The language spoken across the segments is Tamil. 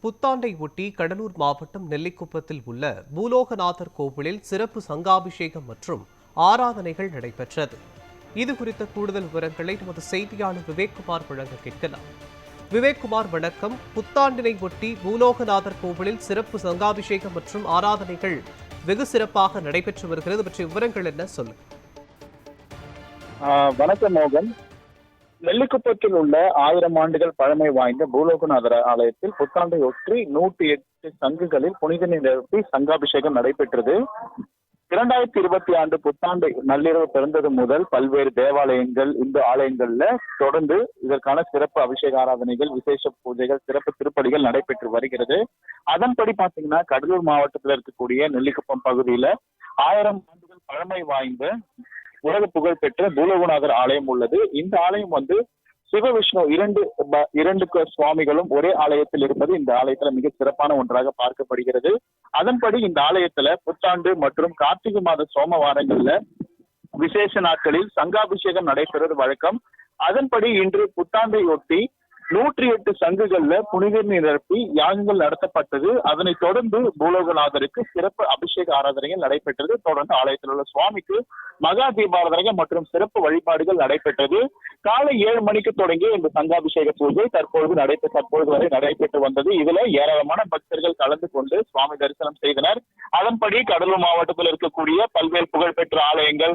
புத்தாண்டை ஒட்டி கடலூர் மாவட்டம் நெல்லிக்குப்பத்தில் உள்ள பூலோகநாதர் கோவிலில் சிறப்பு சங்காபிஷேகம் மற்றும் ஆராதனைகள் நடைபெற்றது. இதுகுறித்த கூடுதல் விவரங்களை நமது செய்தியாளர் விவேக்குமார் வழங்க கேட்கலாம். விவேக்குமார், வணக்கம். புத்தாண்டினை ஒட்டி பூலோகநாதர் கோவிலில் சிறப்பு சங்காபிஷேகம் மற்றும் ஆராதனைகள் வெகு சிறப்பாக நடைபெற்று வருகிறது. பற்றிய விவரங்கள் என்ன சொல்லுங்க? வணக்கம் மோகன். நெல்லிக்குப்பத்தில் உள்ள 1000 ஆண்டுகள் பழமை வாய்ந்த பூலோகநாதர் ஆலயத்தில் புத்தாண்டை ஒற்றி 108 சங்குகளில் புனித நீர் நிரப்பி சங்காபிஷேகம் நடைபெற்றது. 2020 ஆண்டு புத்தாண்டு நள்ளிரவு பிறந்தது முதல் பல்வேறு தேவாலயங்கள், இந்து ஆலயங்கள்ல தொடர்ந்து இதற்கான சிறப்பு அபிஷேக ஆராதனைகள், விசேஷ பூஜைகள், சிறப்பு திருப்பலிகள் நடைபெற்று வருகிறது. அதன்படி பாத்தீங்கன்னா கடலூர் மாவட்டத்தில் இருக்கக்கூடிய நெல்லிக்குப்பம் பகுதியில 1000 ஆண்டுகள் பழமை வாய்ந்த உலக புகழ் பெற்ற பூலோகநாதர் ஆலயம் உள்ளது. இந்த ஆலயம் சிவ விஷ்ணு இரண்டு சுவாமிகளும் ஒரே ஆலயத்தில் இருப்பது இந்த ஆலயத்துல மிக சிறப்பான ஒன்றாக பார்க்கப்படுகிறது. அதன்படி இந்த ஆலயத்துல புத்தாண்டு மற்றும் கார்த்திகை மாத சோமவாரங்கள்ல விசேஷ நாட்களில் சங்காபிஷேகம் நடைபெறுவது வழக்கம். அதன்படி இன்று புத்தாண்டை ஒட்டி 108 சங்குகள்ல புனித நீர் நிரப்பி யாகங்கள் நடத்தப்பட்டது. அதனைத் தொடர்ந்து பூலோகநாதருக்கு சிறப்பு அபிஷேக ஆராதனைகள் நடைபெற்றது. தொடர்ந்து ஆலயத்தில் உள்ள சுவாமிக்கு மகா தீபாராதனை மற்றும் சிறப்பு வழிபாடுகள் நடைபெற்றது. காலை 7 மணிக்கு தொடங்கிய இந்த சங்காபிஷேக பூஜை தற்பொழுது வரை நடைபெற்று வந்தது. இதுல ஏராளமான பக்தர்கள் கலந்து கொண்டு சுவாமி தரிசனம் செய்தனர். அதன்படி கடலூர் மாவட்டத்தில் இருக்கக்கூடிய பல்வேறு புகழ்பெற்ற ஆலயங்கள்,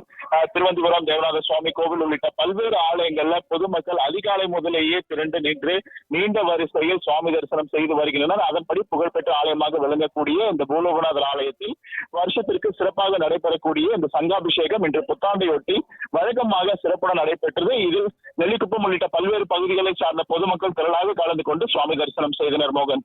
திருவந்திபுரம் தேவநாத சுவாமி கோவில் உள்ளிட்ட பல்வேறு ஆலயங்கள்ல பொதுமக்கள் அதிகாலை முதலேயே திரண்டு நின்று நீண்ட வரிசையில் சுவாமி தரிசனம் செய்து வருகின்றனர். அதன்படி புகழ்பெற்ற ஆலயமாக விளங்கக்கூடிய இந்த பூலோகநாதர் ஆலயத்தில் வருஷத்திற்கு சிறப்பாக நடைபெறக்கூடிய இந்த சங்காபிஷேகம் இன்று புத்தாண்டையொட்டி வழக்கமாக சிறப்புடன் நடைபெற்றது. இதில் நெல்லிக்குப்பம் உள்ளிட்ட பல்வேறு பகுதிகளை சார்ந்த பொதுமக்கள் திரளாக கலந்து கொண்டு சுவாமி தரிசனம் செய்தனர். மோகன்,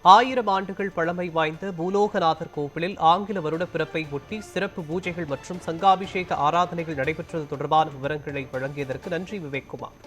1000 ஆண்டுகள் பழமை வாய்ந்த பூலோகநாதர் கோவிலில் ஆங்கில வருட பிறப்பை ஒட்டி சிறப்பு பூஜைகள் மற்றும் சங்காபிஷேக ஆராதனைகள் நடைபெற்றது தொடர்பான விவரங்களை வழங்கியதற்கு நன்றி விவேக்குமார்.